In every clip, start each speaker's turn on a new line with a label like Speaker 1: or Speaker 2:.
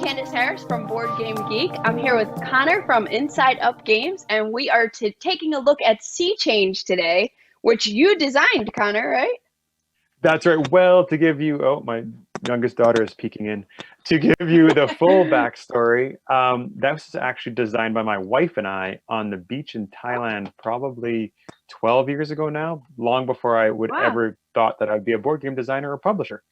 Speaker 1: Candace Harris from BoardGameGeek. I'm here with Connor from Inside Up Games, and we are taking a look at Sea Change today, which you designed, Connor, right?
Speaker 2: That's right. Well, to give you, oh, my youngest daughter is peeking in. To give you the full backstory, that was actually designed by my wife and I on the beach in Thailand probably 12 years ago now, long before I would
Speaker 1: Wow.
Speaker 2: ever thought that I'd be a board game designer or publisher.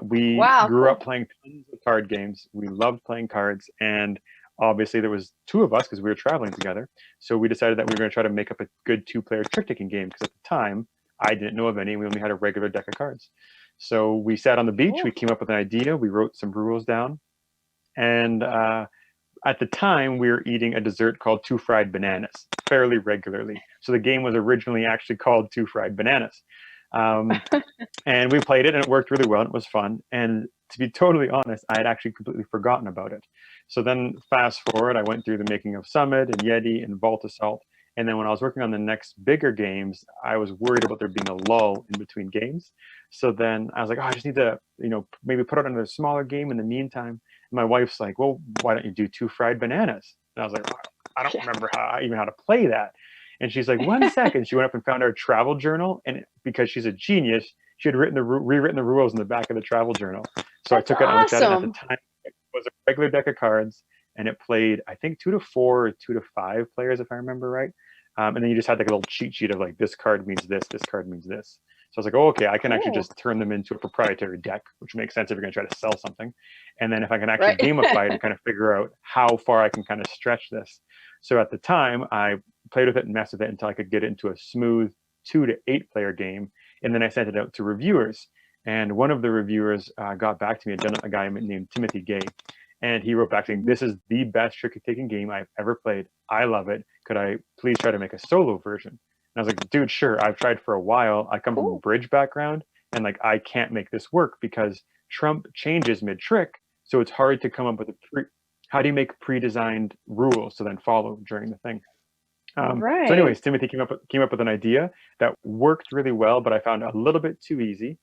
Speaker 2: We
Speaker 1: Wow,
Speaker 2: grew
Speaker 1: cool.
Speaker 2: up playing tons of card games. We loved playing cards, and obviously there was two of us because we were traveling together. So we decided that we were going to try to make up a good two-player trick-taking game because at the time I didn't know of any. We only had a regular deck of cards. So we sat on the beach. We
Speaker 1: Cool.
Speaker 2: came up with an idea. We wrote some rules down, and at the time we were eating a dessert called two fried bananas fairly regularly. So the game was originally actually called Two Fried Bananas. Um, and we played it and it worked really well and it was fun. And to be totally honest, I had actually completely forgotten about it. So then fast forward, I went through the making of Summit and Yeti and Vault Assault. And then when I was working on the next bigger games, I was worried about there being a lull in between games. So then I was like, oh, I just need to, maybe put out another smaller game in the meantime. And my wife's like, well, why don't you do Two Fried Bananas? And I was like, oh, I don't remember how to play that. And she's like, 1 second. She went up and found our travel journal. And because she's a genius, she had rewritten the rules in the back of the travel journal. So I
Speaker 1: That's
Speaker 2: took it and I looked at it. And at the
Speaker 1: awesome.
Speaker 2: time, it was a regular deck of cards, and it played, I think, 2 to 4 or 2 to 5 players, if I remember right. And then you just had like a little cheat sheet of like, this card means this card means this. So I was like, oh, okay, I can actually
Speaker 1: Cool.
Speaker 2: just turn them into a proprietary deck, which makes sense if you're going to try to sell something. And then if I can actually
Speaker 1: Right.
Speaker 2: gamify it and kind of figure out how far I can kind of stretch this. So at the time, I played with it and messed with it until I could get it into a smooth 2 to 8 player game. And then I sent it out to reviewers. And one of the reviewers got back to me, a guy named Timothy Gay. And he wrote back saying, this is the best trick-taking game I've ever played. I love it. Could I please try to make a solo version? And I was like, dude, sure. I've tried for a while. I come from a
Speaker 1: Cool.
Speaker 2: bridge background, and like I can't make this work because Trump changes mid-trick. So it's hard to come up with how do you make pre-designed rules to then follow during the thing? So
Speaker 1: Right.
Speaker 2: anyways, Timothy came up with an idea that worked really well, but I found a little bit too easy.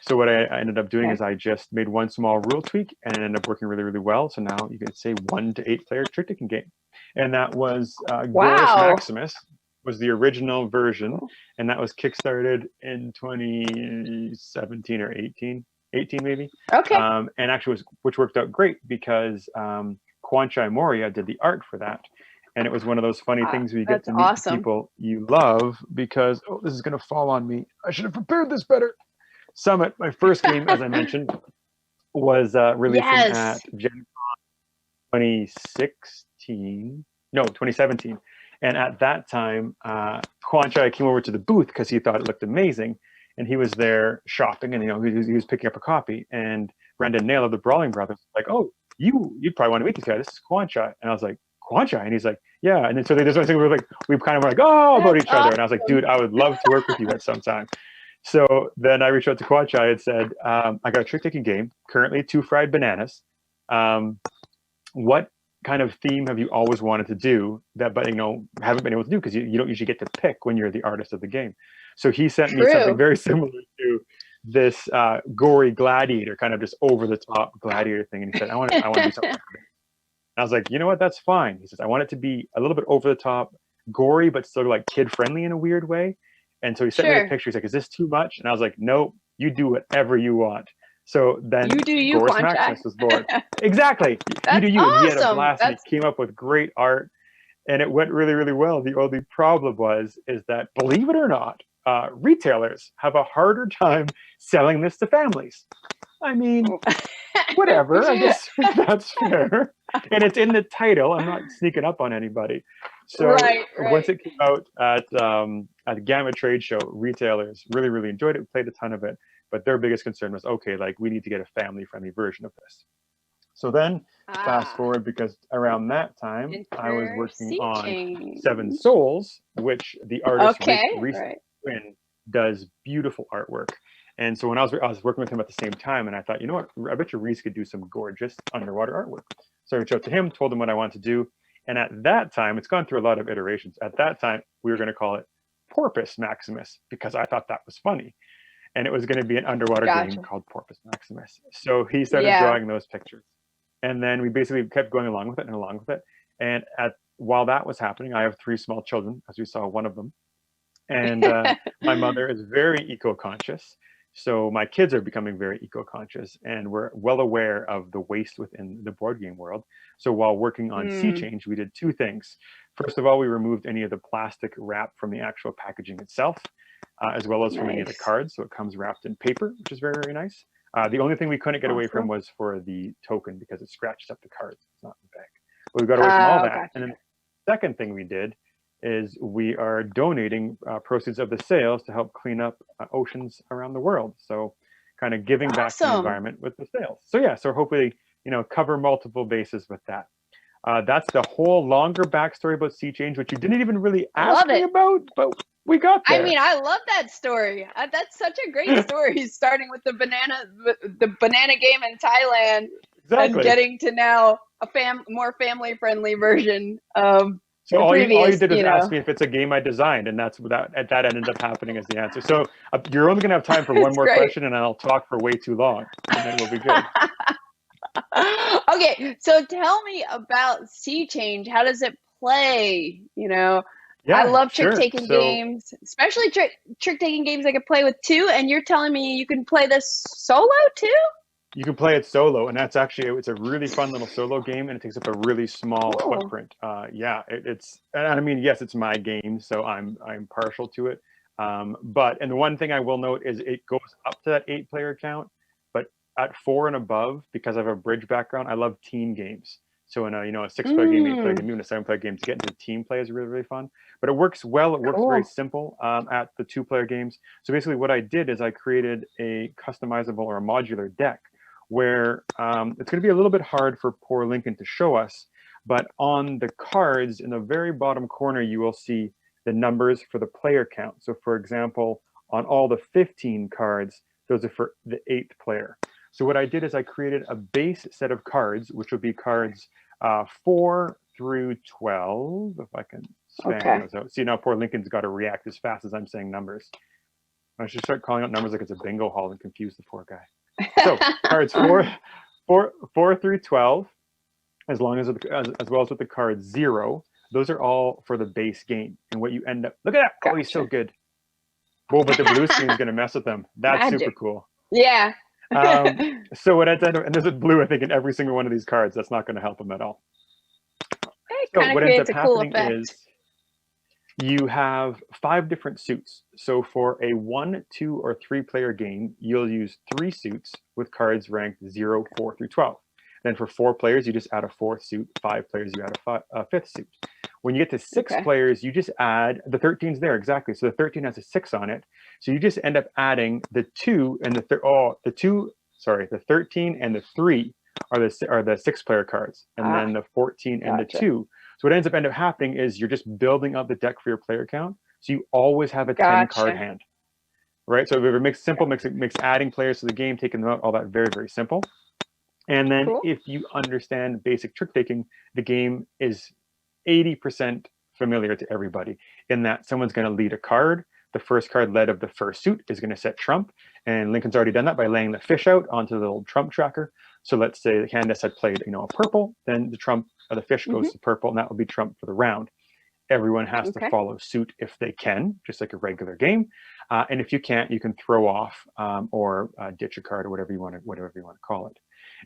Speaker 2: So what I ended up doing
Speaker 1: Okay.
Speaker 2: is I just made one small rule tweak and it ended up working really, really well. So now you could say 1 to 8 player trick-taking game. And that was Gorus
Speaker 1: Wow.
Speaker 2: Maximus was the original version.
Speaker 1: Cool.
Speaker 2: And that was kickstarted in 2017 or 18 maybe.
Speaker 1: Okay.
Speaker 2: And actually which worked out great because Kwanchai Moria did the art for that. And it was one of those funny things where you get
Speaker 1: That's
Speaker 2: to meet the
Speaker 1: awesome.
Speaker 2: people you love because, oh, this is going to fall on me. I should have prepared this better. Summit, my first game, as I mentioned, was releasing at
Speaker 1: Yes.
Speaker 2: Gen 2016, no, 2017. And at that time, Kwanchai came over to the booth because he thought it looked amazing. And he was there shopping and, he was picking up a copy. And Brendan Nail of the Brawling Brothers was like, oh, you'd probably want to meet this guy. This is Kwanchai. And I was like, Kwanchai? And he's like, yeah. And then so there's one thing we kind of were like, oh, about
Speaker 1: That's
Speaker 2: each other. And I was like,
Speaker 1: awesome.
Speaker 2: dude, I would love to work with you at some time. So then I reached out to Kwanchai and said, I got a trick-taking game, currently Two Fried Bananas. What kind of theme have you always wanted to do that, but haven't been able to do because you don't usually get to pick when you're the artist of the game. So he sent me something
Speaker 1: True.
Speaker 2: very similar to this gory gladiator, kind of just over the top gladiator thing. And he said, I want to do something. And I was like, you know what? That's fine. He says, I want it to be a little bit over the top, gory, but still like kid friendly in a weird way. And so he sent me the
Speaker 1: Sure.
Speaker 2: picture. He's like, is this too much? And I was like, no, you do whatever you want. So
Speaker 1: You
Speaker 2: then
Speaker 1: do you,
Speaker 2: Gorus
Speaker 1: Quanchai.
Speaker 2: Maximus was born. Exactly. You do
Speaker 1: That's
Speaker 2: you. And he had a
Speaker 1: awesome.
Speaker 2: blast and he came up with great art and it went really, really well. The only problem is that, believe it or not, retailers have a harder time selling this to families. I mean, whatever. I guess that's fair. And it's in the title. I'm not sneaking up on anybody. So
Speaker 1: Right,
Speaker 2: once
Speaker 1: right.
Speaker 2: it came out at the Gamma Trade Show, retailers really, really enjoyed it. Played a ton of it, but their biggest concern was, okay, like we need to get a family-friendly version of this. So then, fast
Speaker 1: Ah,
Speaker 2: forward because around that time I was
Speaker 1: enter
Speaker 2: working
Speaker 1: sea
Speaker 2: on Seven
Speaker 1: change.
Speaker 2: Souls, which the artist
Speaker 1: Okay,
Speaker 2: Reese
Speaker 1: right.
Speaker 2: Quinn does beautiful artwork. And so when I was working with him at the same time, and I thought, you know what, I bet you Reese could do some gorgeous underwater artwork. So I reached out to him, told him what I wanted to do, and at that time, it's gone through a lot of iterations. At that time, we were going to call it Porpoise Maximus because I thought that was funny, and it was going to be an underwater game
Speaker 1: Gotcha.
Speaker 2: called Porpoise Maximus. So he started
Speaker 1: Yeah.
Speaker 2: drawing those pictures. And then we basically kept going along with it and along with it. And while that was happening, I have 3 small children, as we saw one of them. And my mother is very eco-conscious. So my kids are becoming very eco-conscious, and we're well aware of the waste within the board game world. So while working on Sea
Speaker 1: Mm,
Speaker 2: Change, we did 2 things. First of all, we removed any of the plastic wrap from the actual packaging itself, as well as from any of the
Speaker 1: nice.
Speaker 2: cards. So it comes wrapped in paper, which is very, very nice. The only thing we couldn't get away from
Speaker 1: Awesome.
Speaker 2: was for the token, because it scratches up the cards. It's not in the bag. But we got away from all that.
Speaker 1: Gotcha.
Speaker 2: And then the second thing we did is we are donating proceeds of the sales to help clean up oceans around the world. So kind of giving back to the
Speaker 1: Awesome.
Speaker 2: environment with the sales. So yeah, so hopefully, cover multiple bases with that. That's the whole longer backstory about Sea Change, which you didn't even really ask
Speaker 1: Love
Speaker 2: me
Speaker 1: it.
Speaker 2: about, but we got
Speaker 1: I
Speaker 2: there.
Speaker 1: mean, I love that story. That's such a great story, starting with the banana game in Thailand, and
Speaker 2: Exactly.
Speaker 1: getting to now a more family friendly version of
Speaker 2: So
Speaker 1: the
Speaker 2: all you
Speaker 1: previous.
Speaker 2: did was ask me if it's a game I designed, and that ended up happening as the answer. So you're only gonna have time for one
Speaker 1: It's
Speaker 2: more
Speaker 1: great.
Speaker 2: question, and then I'll talk for way too long, and then we'll be good.
Speaker 1: Okay, so tell me about Sea Change. How does it play? I
Speaker 2: Yeah,
Speaker 1: love trick
Speaker 2: sure.
Speaker 1: taking
Speaker 2: So
Speaker 1: games, especially trick taking games I could play with two. And you're telling me you can play this solo too?
Speaker 2: you can play it solo, and it's a really fun little solo game, and it takes up a really small
Speaker 1: Cool.
Speaker 2: footprint. Yeah, it's and I mean, yes, it's my game, so I'm partial to it. And the one thing I will note is it goes up to that 8-player count, but at 4 and above, because I have a bridge background, I love team games. So in a 6-player game, 8-player
Speaker 1: Mm,
Speaker 2: game, even a 7-player game, to get into team play is really, really fun. But it works well. It works very
Speaker 1: cool.
Speaker 2: simple at the 2-player games. So basically, what I did is I created a customizable or a modular deck where it's going to be a little bit hard for poor Lincoln to show us, but on the cards in the very bottom corner, you will see the numbers for the player count. So for example, on all the 15 cards, those are for the 8th player. So what I did is I created a base set of cards, which would be cards 4 through 12, if I can spam
Speaker 1: Okay.
Speaker 2: those out. See, now poor Lincoln's got to react as fast as I'm saying numbers. I should start calling out numbers like it's a bingo hall and confuse the poor guy. So cards four through 12, as well as with the card 0, those are all for the base game. And what you end up, look at that! Oh, he's so
Speaker 1: Gotcha.
Speaker 2: good. Whoa, but the blue screen is going to mess with them. That's super
Speaker 1: Magic.
Speaker 2: cool.
Speaker 1: Yeah.
Speaker 2: So what ends up, and there's a blue, I think, in every single one of these cards. That's not going to help them at all.
Speaker 1: It
Speaker 2: So
Speaker 1: kind of
Speaker 2: what ends
Speaker 1: creates
Speaker 2: up
Speaker 1: a cool
Speaker 2: happening
Speaker 1: effect.
Speaker 2: is you have 5 different suits. So for a 1, 2, or 3-player game, you'll use 3 suits with cards ranked 0, 4 through 12. Then for 4 players, you just add a 4th suit. 5 players, you add a 5th suit. When you get to 6
Speaker 1: Okay.
Speaker 2: players, you just add the 13's there, exactly. So the 13 has a 6 on it. So you just end up adding the 2 and the 13 and the 3 are the 6-player cards, and
Speaker 1: Ah,
Speaker 2: then the 14 and the
Speaker 1: gotcha.
Speaker 2: 2. So what ends up happening is you're just building up the deck for your player count. So you always have a 10-card
Speaker 1: Gotcha.
Speaker 2: hand, right? So it makes adding players to the game, taking them out, all that very, very simple. And then
Speaker 1: Cool.
Speaker 2: if you understand basic trick taking, the game is 80% familiar to everybody in that someone's going to lead a card. The first card led of the first suit is going to set trump. And Lincoln's already done that by laying the fish out onto the little trump tracker. So let's say Candace had played, a purple, then the fish goes
Speaker 1: Hmm.
Speaker 2: to purple, and that will be trump for the round. Everyone has to
Speaker 1: Okay.
Speaker 2: follow suit if they can, just like a regular game. And if you can't, you can throw off or ditch a card or whatever you want to call it.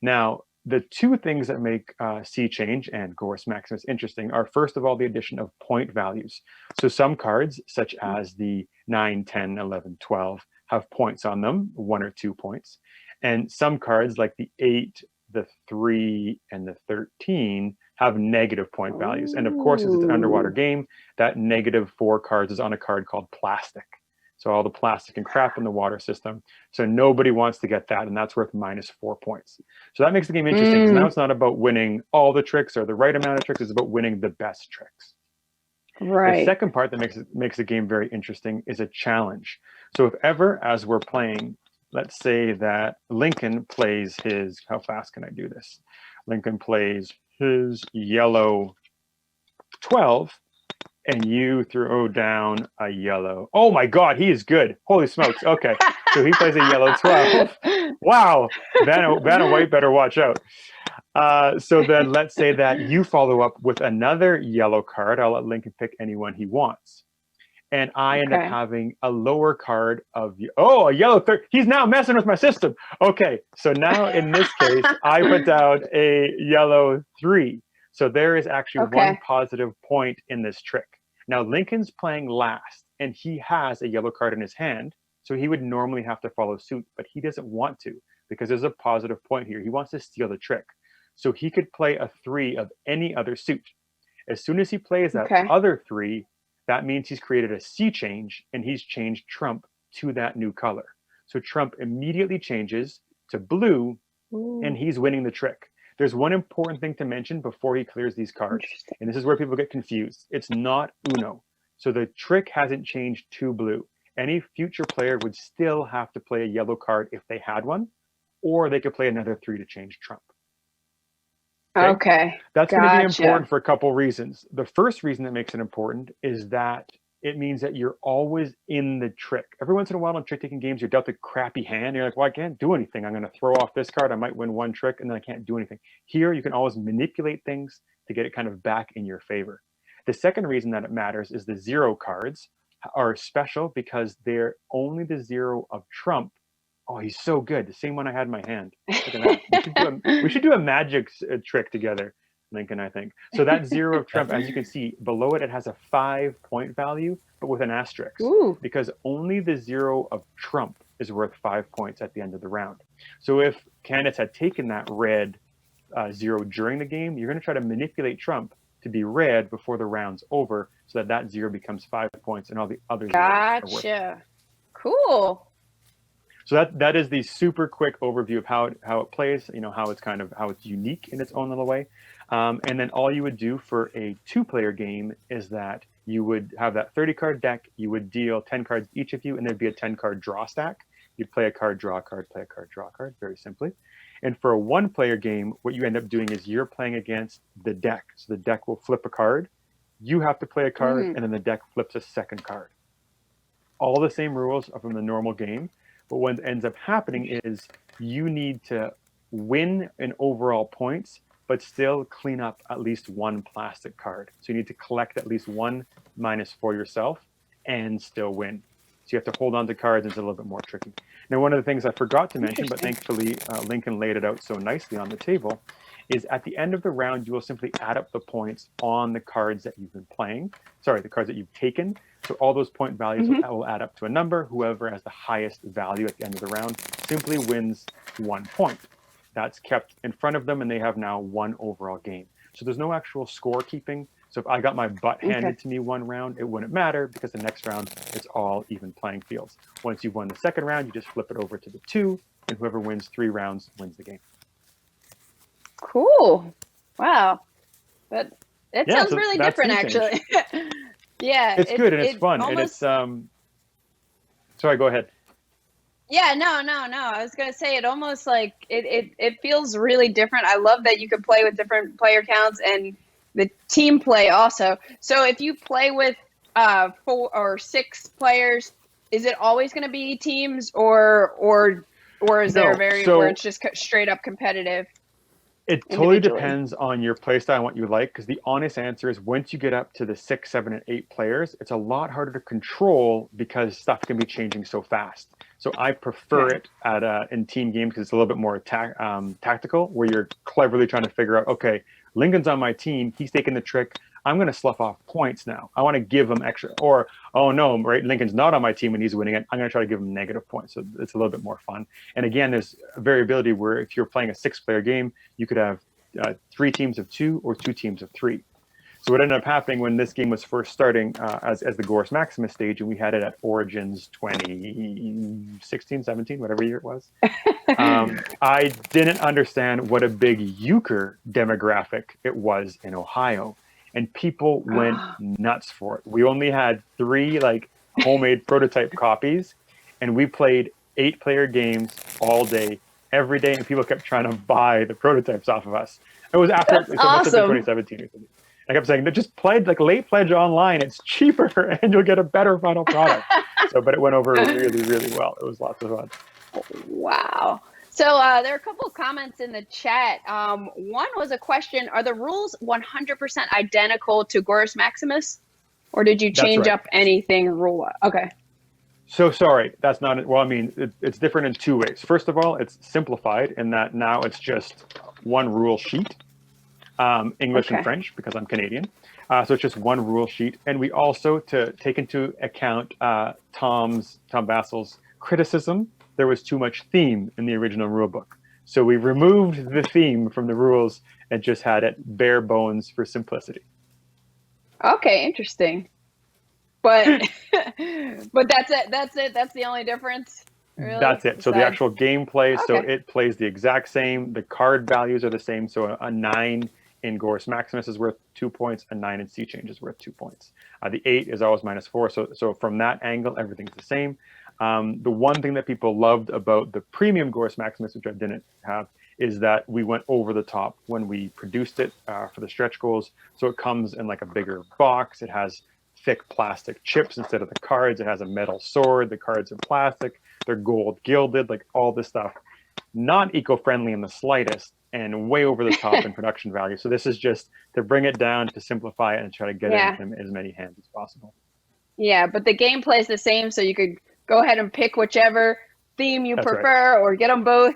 Speaker 2: Now, the 2 things that make Sea Change and Gorse Maximus interesting are, first of all, the addition of point values. So some cards, such as the 9, 10, 11, 12, have points on them, 1 or 2 points. And some cards, like the 8, the 3, and the 13, have negative point values. And of course, as it's an underwater
Speaker 1: Ooh.
Speaker 2: game, that -4 cards is on a card called plastic. So all the plastic and crap in the water system. So nobody wants to get that, and that's worth -4 points. So that makes the game interesting, because now
Speaker 1: Mm,
Speaker 2: it's not about winning all the tricks or the right amount of tricks, it's about winning the best tricks. The
Speaker 1: right.
Speaker 2: second part that makes the game very interesting is a challenge. So if ever, as we're playing, let's say that Lincoln plays his, how fast can I do this? Lincoln plays his yellow 12, and you throw down a yellow. Oh my God, he is good. Holy smokes. Okay. So he plays a yellow 12. Wow. Vanna White better watch out. So then let's say that you follow up with another yellow card. I'll let Lincoln pick anyone he wants. And I end up
Speaker 1: Okay.
Speaker 2: having a lower card of, oh, a yellow third. He's now messing with my system. Okay, so now in this case, I put down a yellow 3. So there is actually one
Speaker 1: Okay.
Speaker 2: positive point in this trick. Now Lincoln's playing last, and he has a yellow card in his hand. So he would normally have to follow suit, but he doesn't want to because there's a positive point here. He wants to steal the trick. So he could play a 3 of any other suit. As soon as he plays that
Speaker 1: Okay.
Speaker 2: other 3, that means he's created a sea change and he's changed trump to that new color. So trump immediately changes to blue and
Speaker 1: Ooh,
Speaker 2: he's winning the trick. There's one important thing to mention before he clears these cards,
Speaker 1: interesting.
Speaker 2: and this is where people get confused. It's not Uno. So the trick hasn't changed to blue. Any future player would still have to play a yellow card if they had one, or they could play another 3 to change trump. Okay?
Speaker 1: Okay.
Speaker 2: That's going to be important
Speaker 1: Gotcha.
Speaker 2: for a couple reasons. The first reason that makes it important is that it means that you're always in the trick. Every once in a while in trick taking games, you're dealt a crappy hand. You're like, well, I can't do anything. I'm going to throw off this card. I might win one trick and then I can't do anything. Here, you can always manipulate things to get it kind of back in your favor. The second reason that it matters is the 0 cards are special because they're only the 0 of trump. Oh, he's so good. The same one I had in my hand. Look at that. We should do a magic trick together, Lincoln, I think. So that 0 of trump, as you can see, below it, it has a 5-point value, but with an asterisk,
Speaker 1: Ooh.
Speaker 2: because only the 0 of trump is worth 5 points at the end of the round. So if Candace had taken that red 0 during the game, you're going to try to manipulate trump to be red before the round's over so that that 0 becomes 5 points and all the other zeros are worth.
Speaker 1: Gotcha. Cool.
Speaker 2: So that is the super quick overview of how it plays, how it's unique in its own little way. And then all you would do for a 2-player game is that you would have that 30-card deck, you would deal 10 cards each of you, and there'd be a 10-card draw stack. You'd play a card, draw a card, play a card, draw a card, very simply. And for a 1-player game, what you end up doing is you're playing against the deck. So the deck will flip a card, you have to play a card, and then the deck flips a second card. All the same rules are from the normal game. But what ends up happening is you need to win in overall points, but still clean up at least 1 plastic card. So you need to collect at least 1 minus for yourself and still win. So you have to hold on to cards, and it's a little bit more tricky. Now, one of the things I forgot to mention, but thankfully Lincoln laid it out so nicely on the table, is at the end of the round, you will simply add up the points on the cards that you've been playing. Sorry, the cards that you've taken. So all those point values will add up to a number. Whoever has the highest value at the end of the round simply wins 1 point. That's kept in front of them, and they have now 1 overall game. So there's no actual score keeping. So if I got my butt handed to me 1 round, it wouldn't matter because the next round, it's all even playing fields. Once you've won the second round, you just flip it over to the 2, and whoever wins 3 rounds wins the game.
Speaker 1: Cool. Wow. That sounds really different, actually. Yeah.
Speaker 2: It's good and it's fun.
Speaker 1: Almost...
Speaker 2: And it's, sorry, go ahead.
Speaker 1: Yeah, no. I was going to say it almost like it feels really different. I love that you can play with different player counts and the team play also. So if you play with 4 or 6 players, is it always going to be teams or is there a variant where it's just straight up competitive?
Speaker 2: It totally depends on your playstyle and what you like, because the honest answer is once you get up to the 6, 7, and 8 players, it's a lot harder to control because stuff can be changing so fast. So I prefer it in team games because it's a little bit more tactical, where you're cleverly trying to figure out, okay, Lincoln's on my team, he's taking the trick, I'm going to slough off points now. I want to give him extra, or, oh no, right, Lincoln's not on my team and he's winning it, I'm going to try to give him negative points. So it's a little bit more fun. And again, there's variability where if you're playing a 6-player game, you could have 3 teams of 2 or 2 teams of 3. So what ended up happening when this game was first starting as the Gorus Maximus stage, and we had it at Origins 2016, 17, whatever year it was, I didn't understand what a big euchre demographic it was in Ohio. And people went nuts for it. We only had 3 homemade prototype copies, and we played 8-player games all day, every day, and people kept trying to buy the prototypes off of us. It was after it must have been 2017 or something. I kept saying, just pledge, late pledge online. It's cheaper, and you'll get a better final product. But it went over really, really well. It was lots of fun.
Speaker 1: Wow. So there are a couple of comments in the chat. One was a question: are the rules 100% identical to Gorus Maximus, or did you
Speaker 2: That's
Speaker 1: change
Speaker 2: right.
Speaker 1: up anything rule? Okay.
Speaker 2: So sorry, that's not it. Well, I mean, it's different in two ways. First of all, it's simplified in that now it's just one rule sheet, English and
Speaker 1: Okay.
Speaker 2: French, because I'm Canadian. So it's just one rule sheet. And we also, to take into account Tom Vassel's criticism, there was too much theme in the original rule book. So we removed the theme from the rules and just had it bare bones for simplicity.
Speaker 1: Okay, interesting. But but that's it. That's it. That's the only difference. Really?
Speaker 2: That's it. So the actual gameplay, so
Speaker 1: Okay.
Speaker 2: it plays the exact same. The card values are the same. So a 9 in Gorus Maximus is worth 2 points. A 9 in Sea Change is worth 2 points. The 8 is always -4. So from that angle, everything's the same. The one thing that people loved about the premium Gorus Maximus, which I didn't have, is that we went over the top when we produced it for the stretch goals. So it comes in like a bigger box. It has thick plastic chips instead of the cards. It has a metal sword. The cards are plastic. They're gold gilded, like all this stuff. Not eco-friendly in the slightest, and way over the top in production value. So this is just to bring it down, to simplify it, and try to get it in as many hands as possible.
Speaker 1: Yeah, but the gameplay is the same, so you could go ahead and pick whichever theme you prefer, or get them both.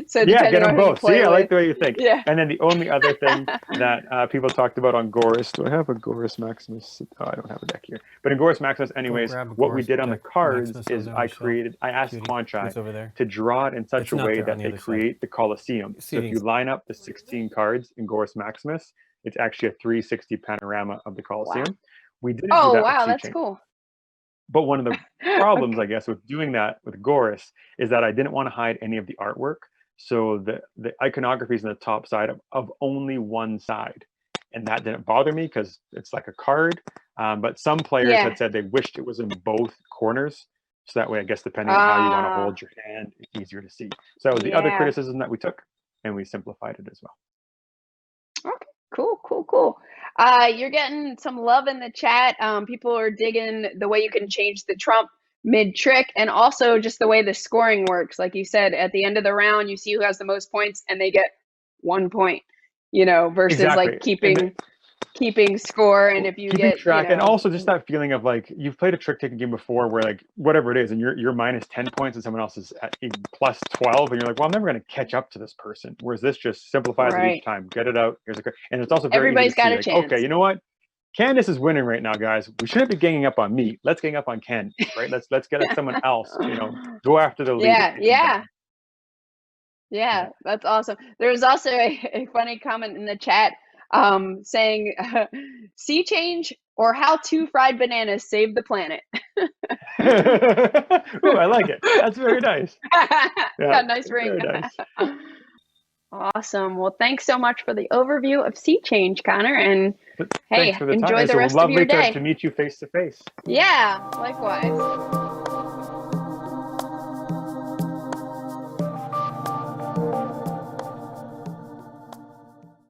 Speaker 1: So
Speaker 2: yeah, get them both. See, I like the way you think.
Speaker 1: Yeah.
Speaker 2: And then the only other thing that people talked about on Gorus, do I have a Gorus Maximus? Oh, I don't have a deck here. But in Gorus Maximus, anyways, what we did on the cards is I asked Quanchai to draw it in such a way that they create the Colosseum. So if you line up the 16 cards in Gorus Maximus, it's actually a 360 panorama of the Colosseum. Wow. We didn't do that with
Speaker 1: that's cool.
Speaker 2: But one of the problems, I guess, with doing that with Gorus is that I didn't want to hide any of the artwork. So the iconography is on the top side of only one side. And that didn't bother me because it's like a card. But some players had said they wished it was in both corners. So that way, I guess, depending on how you want to hold your hand, it's easier to see. So that was the other criticism that we took, and we simplified it as well.
Speaker 1: Okay, cool. You're getting some love in the chat. People are digging the way you can change the trump mid-trick, and also just the way the scoring works. Like you said, at the end of the round, you see who has the most points, and they get 1 point, versus like keeping score. And if you get
Speaker 2: track, and also just that feeling of like, you've played a trick-taking game before where like whatever it is, and you're minus 10 points and someone else is at plus 12, and you're like, well, I'm never going to catch up to this person. Whereas this just simplifies it each time. Get it out. Here's a card. And it's also very
Speaker 1: Everybody's
Speaker 2: easy to
Speaker 1: got
Speaker 2: see,
Speaker 1: a
Speaker 2: like,
Speaker 1: chance.
Speaker 2: okay, you know what? Candace is winning right now, guys. We shouldn't be ganging up on me. Let's gang up on Ken, right? Let's get at someone else. Go after the leader.
Speaker 1: Yeah, that's awesome. There's also a funny comment in the chat saying sea change or how 2 fried bananas saved the planet.
Speaker 2: Ooh, I like it. That's very nice.
Speaker 1: Got a nice ring.
Speaker 2: Nice.
Speaker 1: Awesome. Well, thanks so much for the overview of Sea Change, Connor. And
Speaker 2: hey,
Speaker 1: enjoy the rest of your day.
Speaker 2: Lovely to meet you face to face.
Speaker 1: Yeah, likewise.